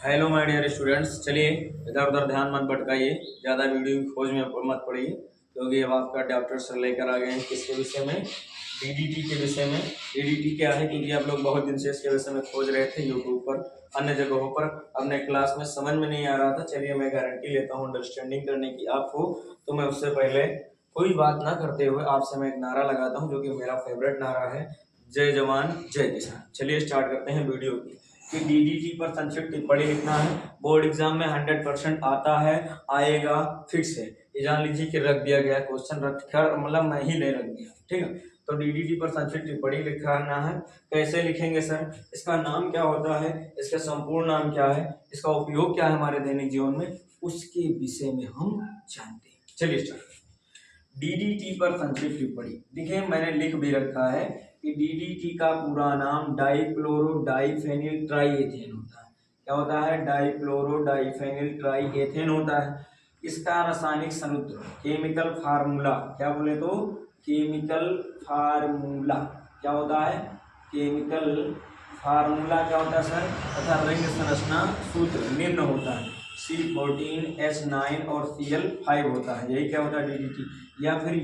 Hello my dear students. चलिए इधर उधर ध्यान मत भटकाइए, ज़्यादा वीडियो की खोज में मत पड़िए, क्योंकि अब आपका डॉक्टर सर लेकर आ गए हैं किसके विषय में, डीडीटी के विषय में। डीडीटी क्या है, क्योंकि आप लोग बहुत दिन से इसके विषय में खोज रहे थे यूट्यूब पर, अन्य जगहों पर, अपने क्लास में समझ में नहीं आ रहा था। चलिए मैं गारंटी लेता हूँ अंडरस्टैंडिंग करने की आपको। तो मैं उससे पहले कोई बात ना करते हुए आपसे मैं एक नारा लगाता हूँ, जो कि मेरा फेवरेट नारा है, जय जवान जय किसान। चलिए स्टार्ट करते हैं वीडियो की। कि डीडीटी पर संक्षिप्त टिप्पणी लिखना है। बोर्ड एग्जाम में 100% आता है, आएगा, फिक्स है। ये जान लीजिए कि रख दिया गया क्वेश्चन, रख कर मतलब मैं ही ले रख दिया, ठीक है। तो डीडीटी पर संक्षिप्त टिप्पणी लिखना है। कैसे लिखेंगे सर? इसका नाम क्या होता है, इसका संपूर्ण नाम क्या है, इसका उपयोग क्या है हमारे दैनिक जीवन में, उसके विषय में हम जानते हैं। चलिए स्टार्ट। डीडीटी पर संक्षिप्त टिप्पणी। देखिए मैंने लिख भी रखा है कि डीडीटी का पूरा नाम डाइक्लोरो डाइफेनिल ट्राइएथेन होता है। क्या होता है? डाइक्लोरो डाइफेनिल ट्राइएथेन होता है। इसका रासायनिक सूत्र, केमिकल फार्मूला, क्या बोले तो केमिकल फार्मूला क्या होता है? केमिकल फार्मूला क्या होता है सर? तथा रंग संरचना सूत्र निम्न होता है, C14H9 और Cl5 होता है। यही क्या होता है? डीडीटी। या फिर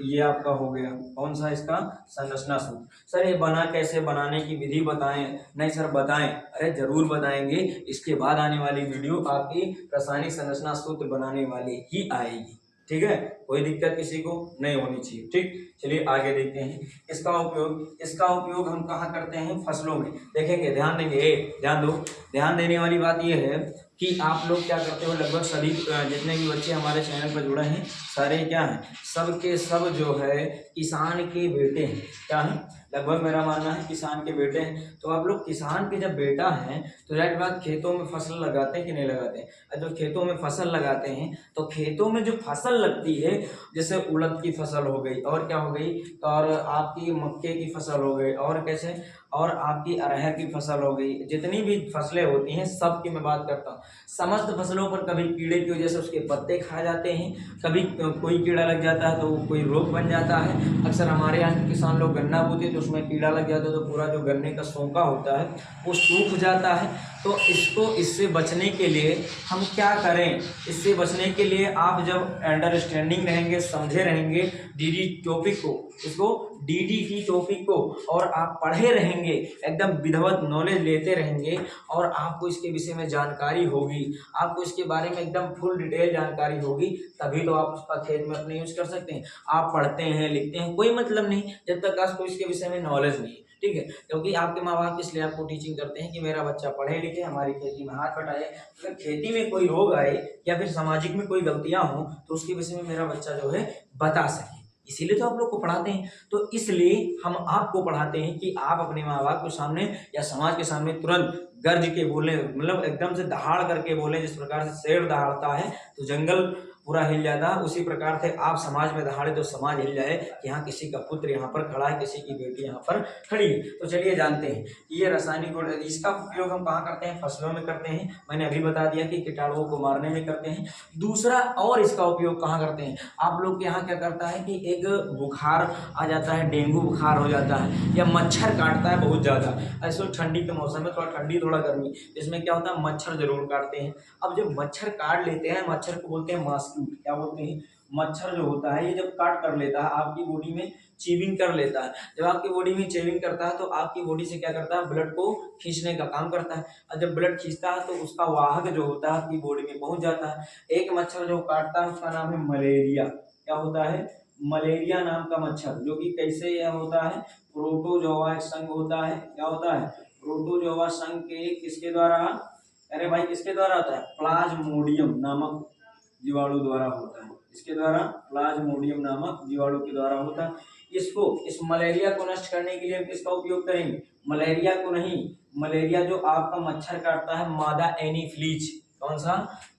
ये आपका हो गया कौन सा, इसका संरचना सूत्र। सर ये बना कैसे, बनाने की विधि बताएं? नहीं सर बताएं, अरे जरूर बताएंगे। इसके बाद आने वाली वीडियो आपकी रासायनिक संरचना सूत्र बनाने वाली ही आएगी, ठीक है। कोई दिक्कत किसी को नहीं होनी चाहिए, ठीक। चलिए आगे देखते हैं। इसका उपयोग हम कहाँ करते हैं? फसलों में। देखेंगे, ध्यान देंगे, ध्यान दो। ध्यान देने वाली बात यह है कि आप लोग क्या करते हो, लगभग सभी जितने भी बच्चे हमारे चैनल पर जुड़े हैं, सारे क्या हैं, सब के सब जो है किसान के बेटे हैं। क्या है? लगभग मेरा मानना है किसान के बेटे हैं। तो आप लोग किसान के जब बेटा हैं तो जाहिर बात खेतों में फसल लगाते हैं कि नहीं लगाते हैं? जब खेतों में फसल लगाते हैं तो खेतों में जो फसल लगती है, जैसे उड़द की फसल हो गई, और क्या हो गई, और आपकी मक्के की फसल हो गई, और कैसे, और आपकी अरहर की फसल हो गई, जितनी भी फसलें होती हैं सब की मैं बात करता हूँ। समस्त फसलों पर कभी कीड़े की वजह से उसके पत्ते खा जाते हैं, कभी कोई कीड़ा लग जाता है तो कोई रोग बन जाता है। अक्सर हमारे यहाँ के किसान लोग गन्ना बोते हैं तो उसमें कीड़ा लग जाता है तो पूरा जो गन्ने का सोंका होता है वो सूख जाता है। तो इससे बचने के लिए हम क्या करें? इससे बचने के लिए आप जब अंडरस्टैंडिंग रहेंगे, समझे रहेंगे डीडी टॉपिक को, इसको डीडीटी टॉपिक को, और आप पढ़े रहेंगे, एकदम विधिवत नॉलेज लेते रहेंगे, और आपको इसके विषय में जानकारी होगी, आपको इसके बारे में एकदम फुल डिटेल जानकारी होगी, तभी तो आप उसका खेत में अपने यूज कर सकते हैं। आप पढ़ते हैं, लिखते हैं, कोई मतलब नहीं जब तक आपको इसके विषय में नॉलेज नहीं है, ठीक है। क्योंकि आपके माँ बाप इसलिए आपको टीचिंग करते हैं कि मेरा बच्चा पढ़े लिखे, हमारी खेती में हाथ बटाए। अगर खेती में कोई रोग आए या फिर सामाजिक में कोई गलतियां हो तो उसके विषय में मेरा बच्चा जो है बता सके, इसीलिए तो आप लोग को पढ़ाते हैं। तो इसलिए हम आपको पढ़ाते हैं कि आप अपने माँ बाप के सामने या समाज के सामने तुरंत गर्ज के बोले, मतलब एकदम से दहाड़ करके बोले। जिस प्रकार से शेर दहाड़ता है तो जंगल पूरा हिल जाता है, उसी प्रकार से आप समाज में दहाड़े तो समाज हिल जाए कि हाँ किसी का पुत्र यहाँ पर खड़ा है, किसी की बेटी यहाँ पर खड़ी है। तो चलिए जानते हैं ये रासायनिक गुण, इसका उपयोग हम कहाँ करते हैं? फसलों में करते हैं। मैंने अभी बता दिया कि कीटाणुओं को मारने में करते हैं। दूसरा और इसका उपयोग कहाँ करते हैं? आप लोग के यहाँ क्या करता है कि एक बुखार आ जाता है, डेंगू बुखार हो जाता है, या मच्छर काटता है बहुत ज़्यादा, ऐसे ठंडी के मौसम में, थोड़ा ठंडी थोड़ा गर्मी, इसमें क्या होता है, मच्छर जरूर काटते हैं। अब जब मच्छर काट लेते हैं, मच्छर को बोलते हैं मॉस्किटो, क्या बोलते हैं? मच्छर जो होता है ये जब काट कर लेता है आपकी बॉडी में, चीविंग कर लेता है। जब आपकी बॉडी में चीविंग करता है तो आपकी बॉडी से क्या करता है, ब्लड को खींचने का काम करता है, और जब ब्लड खींचता है तो उसका वाहक जो होता है आपकी बॉडी में पहुंच जाता है। एक मच्छर जो काटता है उसका नाम है मलेरिया। क्या होता है? मलेरिया नाम का मच्छर, जो कि कैसे यह होता है, प्रोटोजोआ संघ होता है। क्या होता है? प्रोटोजोआ संघ के किसके द्वारा, अरे भाई किसके द्वारा होता है? प्लाज्मोडियम नामक जीवाणु द्वारा होता है। इसके द्वारा, प्लाज्मोडियम नामक जीवाणु के द्वारा होता है। इस मलेरिया को नष्ट करने के लिए किसका उपयोग करेंगे? मलेरिया को नहीं, मलेरिया जो आपका मच्छर काटता है, मादा एनीफ्लीज, कौन सा?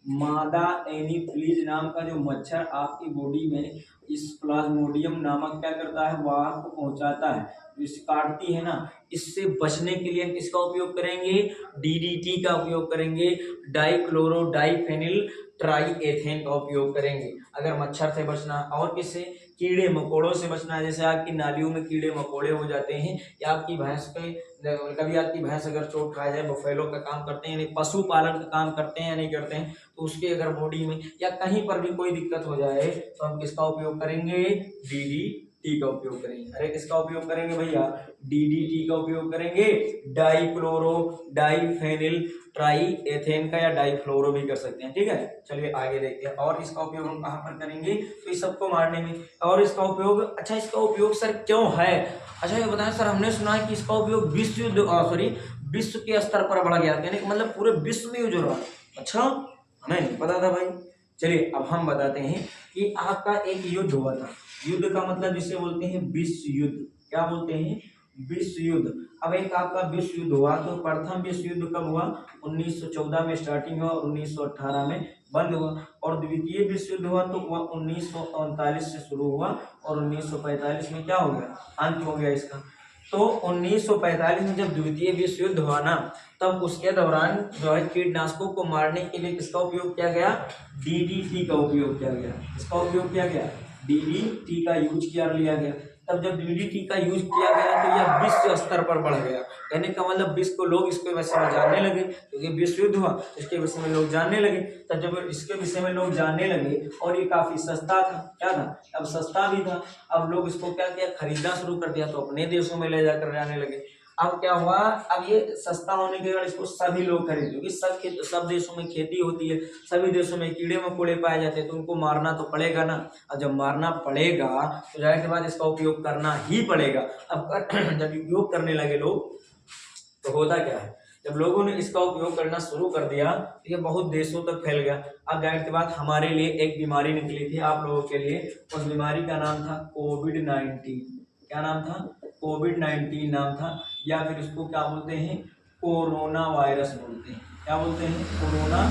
मादा एनीफ्लीज नाम का जो मच्छर आपकी बॉडी में इस प्लाज्मोडियम नामक क्या करता है, वाहक को पहुंचाता है, इस काटती है ना, इससे बचने के लिए किसका उपयोग करेंगे? डीडीटी का उपयोग करेंगे, डाइक्लोरो डाइफेनिल ट्राइएथेन का उपयोग करेंगे अगर मच्छर से बचना। और किससे? कीड़े मकोड़ों से बचना है। जैसे आपकी नालियों में कीड़े मकोड़े हो जाते हैं, या आपकी भैंस के कभी आपकी भैंस अगर चोट खा जाए, बफेलो का काम करते हैं यानी पशुपालन का काम करते हैं या नहीं करते हैं, तो उसके अगर बॉडी में या कहीं पर भी कोई दिक्कत हो जाए तो हम किसका उपयोग करेंगे, डीडीटी का उपयोग करेंगे। अरे किसका उपयोग करेंगे भैया, डीडीटी का उपयोग करेंगे, डाईक्लोरो डाईफेनिल ट्राई एथेन का या डाईफ्लोरो भी कर सकते हैं। ठीक है, चलिए आगे देखते हैं। और इसका उपयोग हम कहाँ पर करेंगे, तो इस सबको मारने में। और इसका उपयोग, अच्छा इसका उपयोग सर क्यों है, अच्छा ये बताएं सर, हमने सुना है कि इसका उपयोग विश्व के स्तर पर बढ़ गया, यानी मतलब पूरे विश्व में यूज हो रहा है। अच्छा हमें नहीं पता था भाई। चलिए अब हम बताते हैं कि आपका एक युद्ध हुआ था, युद्ध का मतलब जिसे बोलते हैं विश्व युद्ध, क्या बोलते हैं, विश्व युद्ध। अब एक आपका विश्व युद्ध हुआ, तो प्रथम विश्व युद्ध कब हुआ, 1914 में स्टार्टिंग हुआ, 1918 में बंद हुआ। और द्वितीय विश्व युद्ध हुआ तो वह 1939 से शुरू हुआ और 1945 में क्या हो गया, अंत हो गया इसका। तो 1945 में जब द्वितीय विश्व युद्ध हुआ ना, तब उसके दौरान जो है कीटनाशकों को मारने के लिए किसका उपयोग किया गया, डीडीटी का उपयोग किया गया। किसका उपयोग किया गया, डीडीटी का यूज किया लिया गया। तब जब डीडीटी का यूज किया गया तो यह विश्व स्तर पर बढ़ गया, कहने का मतलब विश्व को लोग इसके विषय में जानने लगे, क्योंकि विश्व युद्ध हुआ इसके विषय में लोग जानने लगे। तब जब इसके विषय में लोग जानने लगे और ये काफी सस्ता था, क्या था, अब सस्ता भी था, अब लोग इसको क्या किया, खरीदना शुरू कर दिया, तो अपने देशों में ले जाकर जाने लगे। अब क्या हुआ, अब ये सस्ता होने के कारण इसको सभी लोग खरीदे, क्योंकि सब देशों में खेती होती है, सभी देशों में कीड़े मकोड़े पाए जाते हैं, तो उनको मारना तो पड़ेगा ना। और जब मारना पड़ेगा तो जाहिर सी बात इसका उपयोग करना ही पड़ेगा। अब जब उपयोग करने लगे लोग, तो होता क्या है, जब लोगों ने इसका उपयोग करना शुरू कर दिया तो ये बहुत देशों तक फैल गया। अब जाहिर सी बात हमारे लिए एक बीमारी निकली थी आप लोगों के लिए, उस बीमारी का नाम था कोविड-19। क्या नाम था, कोविड-19 नाम था, या फिर इसको क्या बोलते हैं, कोरोना वायरस बोलते हैं। क्या बोलते हैं, कोरोना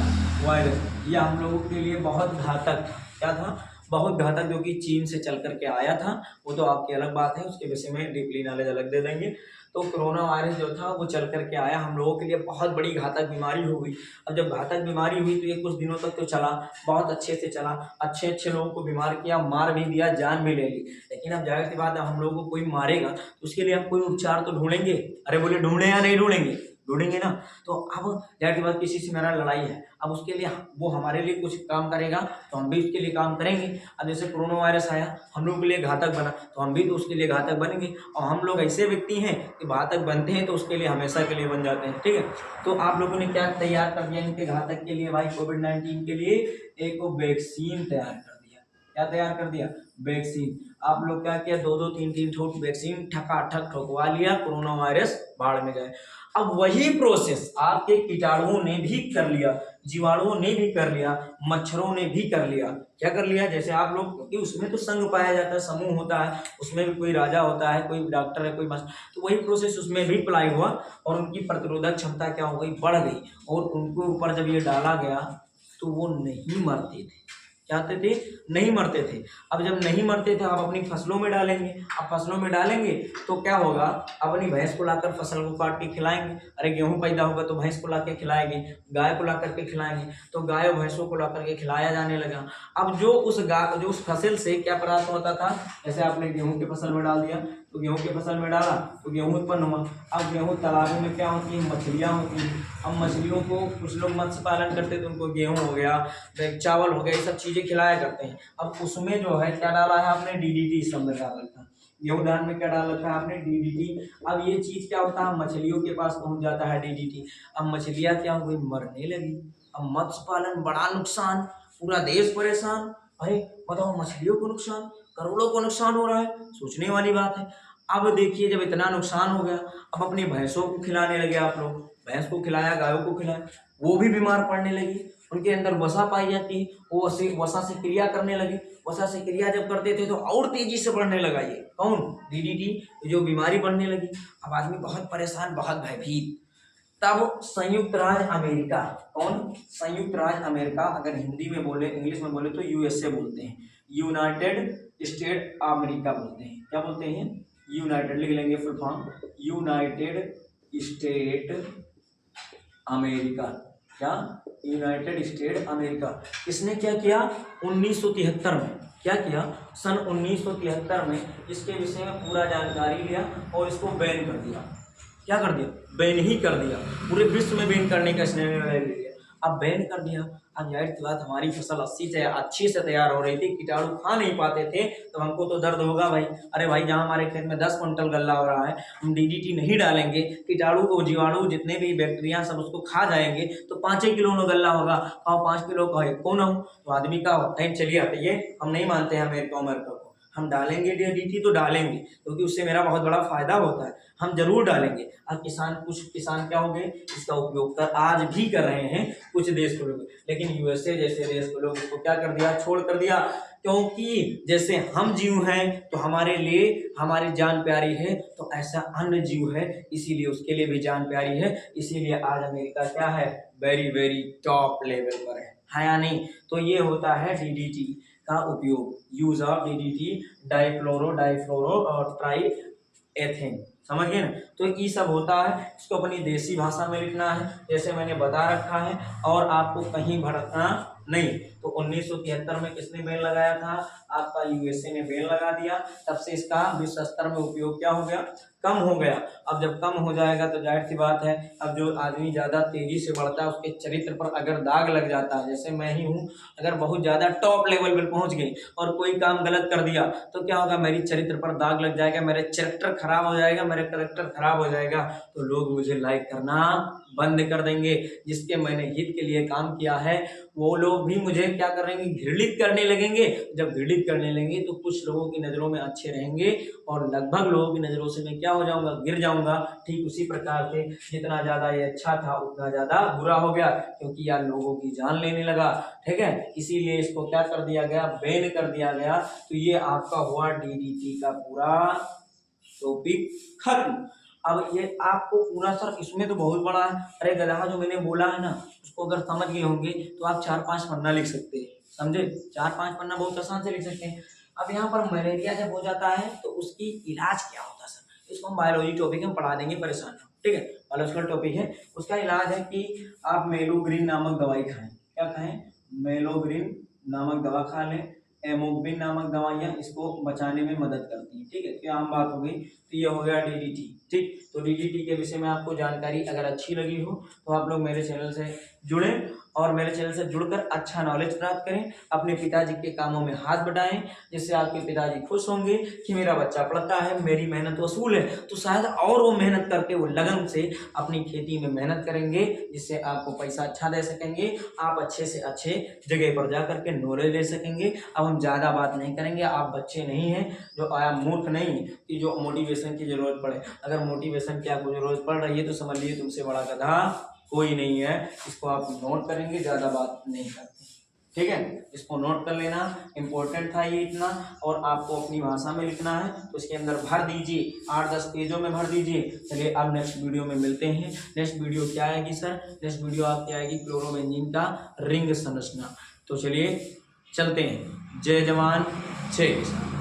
वायरस। यह हम लोगों के लिए बहुत घातक, क्या था, बहुत घातक, जो कि चीन से चल करके आया था, वो तो आपकी अलग बात है, उसके विषय में डीपली नॉलेज अलग दे देंगे। तो कोरोना वायरस जो था वो चल करके आया, हम लोगों के लिए बहुत बड़ी घातक बीमारी हो गई। अब जब घातक बीमारी हुई तो ये कुछ दिनों तक तो चला, बहुत अच्छे से चला, अच्छे अच्छे लोगों को बीमार किया, मार भी दिया, जान भी ले ली। लेकिन अब जाहिर सी बात है, हम लोगों को कोई मारेगा तो उसके लिए हम कोई उपचार तो ढूंढेंगे। अरे बोले ढूंढे या नहीं ढूंढेंगे, ढूंढेंगे ना। तो अब जाहिर सी बात किसी से मेरा लड़ाई है, अब उसके लिए वो हमारे लिए कुछ काम करेगा तो हम भी उसके लिए काम करेंगे। अब जैसे कोरोना वायरस आया, हम लोग के लिए घातक बना, तो हम भी तो उसके लिए घातक बनेंगे। और हम लोग ऐसे व्यक्ति हैं कि घातक बनते हैं तो उसके लिए हमेशा के लिए बन जाते हैं। ठीक है, तो आप लोगों ने क्या तैयार कर दिया इनके घातक के लिए भाई, कोविड-19 के लिए एक वैक्सीन तैयार कर दिया। क्या तैयार कर दिया, वैक्सीन। आप लोग क्या किया, 2-2 3-3 ठोक वैक्सीन ठकाठक ठोकवा लिया, कोरोना वायरस भाड़ में गए। अब वही प्रोसेस आपके कीटाणुओं ने भी कर लिया, जीवाणुओं ने भी कर लिया, मच्छरों ने भी कर लिया। क्या कर लिया, जैसे आप लोग, क्योंकि उसमें तो संघ पाया जाता है, समूह होता है, उसमें भी कोई राजा होता है, कोई डॉक्टर है, कोई मस्त, तो वही प्रोसेस उसमें भी अप्लाई हुआ और उनकी प्रतिरोधक क्षमता क्या हो गई, बढ़ गई। और उनके ऊपर जब ये डाला गया तो वो नहीं मरते थे। क्या होते थे, नहीं मरते थे। अब जब नहीं मरते थे, आप अपनी फसलों में डालेंगे, अब फसलों में डालेंगे तो क्या होगा, अपनी भैंस को लाकर फसल को काट के खिलाएंगे। अरे गेहूं पैदा होगा तो भैंस को ला के खिलाएंगे, गाय को ला करके खिलाएंगे, तो गाय और भैंसों को ला करके खिलाया जाने लगा। अब जो उस फसल से क्या प्राप्त होता था, जैसे आपने गेहूं की फसल में डाल दिया तो गेहूं की फसल में डाला तो गेहूं उत्पन्न हुआ। अब गेहूं तालाबों में क्या होती है, मछलियाँ होती हैं। अब मछलियों को कुछ लोग मत्स्य पालन करते तो उनको गेहूं हो गया, चावल हो गया, ये सब चीज़ें खिलाया करते हैं। अब उसमें जो है क्या डाला है आपने, डीडीटी सब में डाल रखा है। गेहूं धान में क्या डाल रखा है आपने, डीडीटी। अब ये चीज़ क्या होता है, मछलियों के पास पहुंच जाता है डीडीटी। अब मछलियाँ क्या हो गई, मरने लगी। अब मत्स्य पालन बड़ा नुकसान, पूरा देश परेशान। अरे बताओ, मछलियों को नुकसान, करोड़ों को नुकसान हो रहा है, सोचने वाली बात है। अब देखिए, जब इतना नुकसान हो गया, अब अपनी भैंसों को खिलाने लगे आप लोग, भैंस को खिलाया, गायों को खिलाया, वो भी बीमार पड़ने लगी, उनके अंदर वसा पाई जाती है, वो वसा से क्रिया करने लगी। वसा से क्रिया जब करते थे तो और तेजी से बढ़ने लगा ये कौन, डीडीटी, जो बीमारी बढ़ने लगी। अब आदमी बहुत परेशान, बहुत भयभीत। तब संयुक्त राज्य अमेरिका, कौन, संयुक्त राज्य अमेरिका, अगर हिंदी में बोले, इंग्लिश में बोले तो यूएसए बोलते हैं, यूनाइटेड स्टेट अमेरिका बोलते हैं। क्या बोलते हैं, यूनाइटेड, लिख लेंगे full form, United state America. क्या, यूनाइटेड स्टेट अमेरिका। इसने क्या किया, 1973 में क्या किया, सन 1973 में इसके विषय में पूरा जानकारी लिया और इसको बैन कर दिया। क्या कर दिया, बैन ही कर दिया, पूरे विश्व में बैन करने का इसने निर्णय ले लिया। अब बैन कर दिया, अब जाहिर सी बात हमारी फसल अच्छी से तैयार हो रही थी, कीटाणु खा नहीं पाते थे, तो हमको तो दर्द होगा भाई। अरे भाई जहाँ हमारे खेत में 10 क्विंटल गल्ला हो रहा है, हम डीडीटी नहीं डालेंगे, कीटाणु को जीवाणु जितने भी बैक्टीरिया सब उसको खा जाएंगे, तो 5 किलो में गल्ला होगा, और 5 किलो का कौन हो, तो आदमी का होता है। चलिए हटाइए, हम नहीं मानते हैं अमेरिका को, हम डालेंगे डीडीटी तो डालेंगे, क्योंकि उससे मेरा बहुत बड़ा फायदा होता है, हम जरूर डालेंगे। अब कुछ किसान क्या हो गए, इसका उपयोग कर आज भी कर रहे हैं कुछ देश के लोग, लेकिन यूएसए जैसे देश के लोग इसको क्या कर दिया, छोड़ कर दिया, क्योंकि जैसे हम जीव हैं तो हमारे लिए हमारी जान प्यारी है, तो ऐसा अन्य जीव है इसीलिए उसके लिए भी जान प्यारी है, इसीलिए आज अमेरिका क्या है, वेरी वेरी टॉप लेवल पर है या नहीं। तो ये होता है डीडीटी का उपयोग, यूज ऑफ डीडीटी, डाइफ्लोरो और ट्राई एथेन, समझ गए ना। तो ये सब होता है, इसको अपनी देसी भाषा में लिखना है जैसे मैंने बता रखा है, और आपको कहीं भटकना नहीं। तो 1973 में किसने बैन लगाया था, आपका यूएसए ने बैन लगा दिया, तब से इसका विश्व स्तर में उपयोग क्या हो गया, कम हो गया। अब जब कम हो जाएगा तो जाहिर सी बात है, अब जो आदमी ज़्यादा तेजी से बढ़ता है उसके चरित्र पर अगर दाग लग जाता है, जैसे मैं ही हूँ, अगर बहुत ज़्यादा टॉप लेवल पर पहुँच गई और कोई काम गलत कर दिया तो क्या होगा, मेरी चरित्र पर दाग लग जाएगा, मेरे चरित्र खराब हो जाएगा, मेरे करेक्टर खराब हो जाएगा, तो लोग मुझे लाइक करना बंद कर देंगे। जिसके मैंने हित के लिए काम किया है वो लोग भी मुझे क्या करेंगे, घृणित करने लगेंगे। जब घृणित करने लगेंगे तो कुछ लोगों की नज़रों में अच्छे रहेंगे और लगभग लोगों की नज़रों से मैं क्या हो जाऊंगा, गिर जाऊंगा। ठीक उसी प्रकार से जितना ज़्यादा ये अच्छा था उतना ज़्यादा बुरा हो गया, क्योंकि यार लोगों की जान लेने लगा, ठीक है, इसीलिए इसको क्या कर दिया गया, बैन कर दिया गया। तो ये आपका हुआ डीडीटी का पूरा टॉपिक खत्म। अब ये आपको पूरा सर इसमें तो बहुत बड़ा है, अरे गधा जो मैंने बोला है ना, उसको अगर समझ गए होंगे तो आप 4-5 पन्ना लिख सकते हैं, समझे, 4-5 पन्ना बहुत आसान से लिख सकते हैं। अब यहाँ पर मलेरिया जब हो जाता है तो उसकी इलाज क्या होता है सर, इसको हम बायोलॉजी टॉपिक में पढ़ा देंगे, परेशान हो, ठीक है, बायोलॉजिकल टॉपिक है। उसका इलाज है कि आप मेलोग्रीन नामक दवाई खाएं, क्या खाएं, मेलोग्रीन नामक दवा खा लें, एमोबिन नामक दवाइयाँ इसको बचाने में मदद करती हैं, ठीक है, क्या आम बात हो गई। तो ये हो गया डीडीटी, ठीक। तो डीडीटी के विषय में आपको जानकारी अगर अच्छी लगी हो तो आप लोग मेरे चैनल से जुड़ें और मेरे चैनल से जुड़कर अच्छा नॉलेज प्राप्त करें, अपने पिताजी के कामों में हाथ बढ़ाएं, जिससे आपके पिताजी खुश होंगे कि मेरा बच्चा पढ़ता है, मेरी मेहनत वसूल है, तो शायद और वो मेहनत करके वो लगन से अपनी खेती में मेहनत करेंगे, जिससे आपको पैसा अच्छा दे सकेंगे, आप अच्छे से अच्छे जगह पर जा करके नॉलेज ले सकेंगे। अब हम ज़्यादा बात नहीं करेंगे, आप बच्चे नहीं हैं, जो आप मूर्ख नहीं हैं कि जो मोटिवेशन की ज़रूरत पड़े। अगर मोटिवेशन की आपको ज़रूरत पड़ रही है तो समझ लीजिए तुमसे बड़ा गधा कोई नहीं है। इसको आप नोट करेंगे, ज़्यादा बात नहीं करते, ठीक है, इसको नोट कर लेना, इंपॉर्टेंट था ये इतना। और आपको अपनी भाषा में लिखना है तो इसके अंदर भर दीजिए, 8-10 पेजों में भर दीजिए। चलिए अब नेक्स्ट वीडियो में मिलते हैं। नेक्स्ट वीडियो क्या आएगी सर, नेक्स्ट वीडियो आपकी आएगी क्लोरोबेंजीन का रिंग संरचना। तो चलिए चलते हैं, जय जवान जय किसान।